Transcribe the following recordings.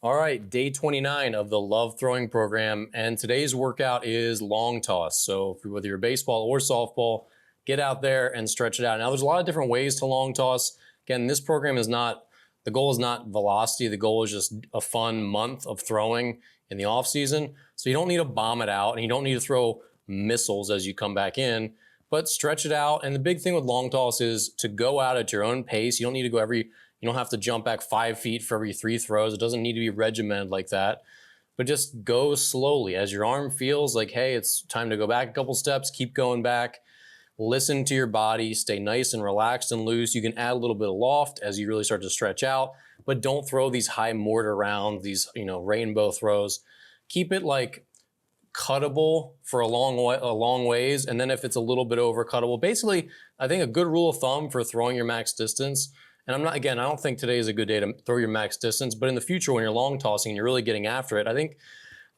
All right, day 29 of the Love Throwing program, and today's workout is long toss. So whether you're baseball or softball, get out there and stretch it out. Now, there's a lot of different ways to long toss. Again, this program is not, the goal is not velocity. The goal is just a fun month of throwing in the off season. So you don't need to bomb it out, and you don't need to throw missiles as you come back in, but stretch it out. And the big thing with long toss is to go out at your own pace. You don't need to go you don't have to jump back 5 feet for every 3 throws. It doesn't need to be regimented like that. But just go slowly. As your arm feels like, hey, it's time to go back a couple steps, keep going back. Listen to your body. Stay nice and relaxed and loose. You can add a little bit of loft as you really start to stretch out, but don't throw these high mortar rounds, these rainbow throws. Keep it like cuttable for a long ways, and then if it's a little bit over cuttable, basically, I think a good rule of thumb for throwing your max distance. And I don't think today is a good day to throw your max distance, but in the future when you're long tossing and you're really getting after it, I think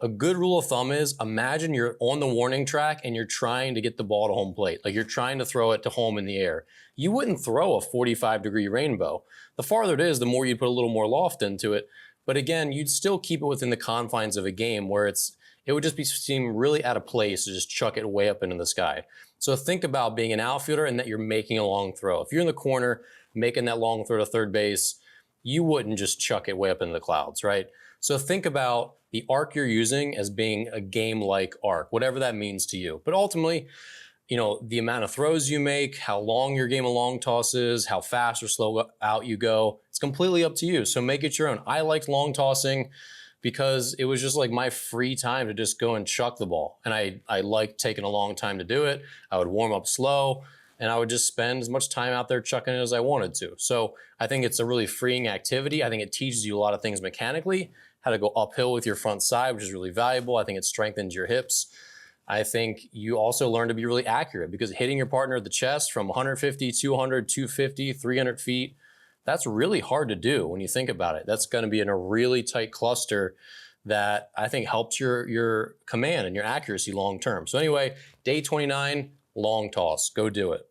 a good rule of thumb is imagine you're on the warning track and you're trying to get the ball to home plate. Like you're trying to throw it to home in the air. You wouldn't throw a 45-degree rainbow. The farther it is, the more you put a little more loft into it. But again, you'd still keep it within the confines of a game where it would just seem really out of place to just chuck it way up into the sky. So think about being an outfielder and that you're making a long throw. If you're in the corner making that long throw to third base, you wouldn't just chuck it way up into the clouds, right? So think about the arc you're using as being a game-like arc, whatever that means to you. But ultimately, the amount of throws you make, how long your game of long toss is, how fast or slow out you go, it's completely up to you. So make it your own. I liked long tossing because it was just like my free time to just go and chuck the ball. And I liked taking a long time to do it. I would warm up slow and I would just spend as much time out there chucking it as I wanted to. So I think it's a really freeing activity. I think it teaches you a lot of things mechanically, how to go uphill with your front side, which is really valuable. I think it strengthens your hips. I think you also learn to be really accurate because hitting your partner at the chest from 150, 200, 250, 300 feet, that's really hard to do when you think about it. That's going to be in a really tight cluster that I think helps your command and your accuracy long term. So anyway, day 29, long toss. Go do it.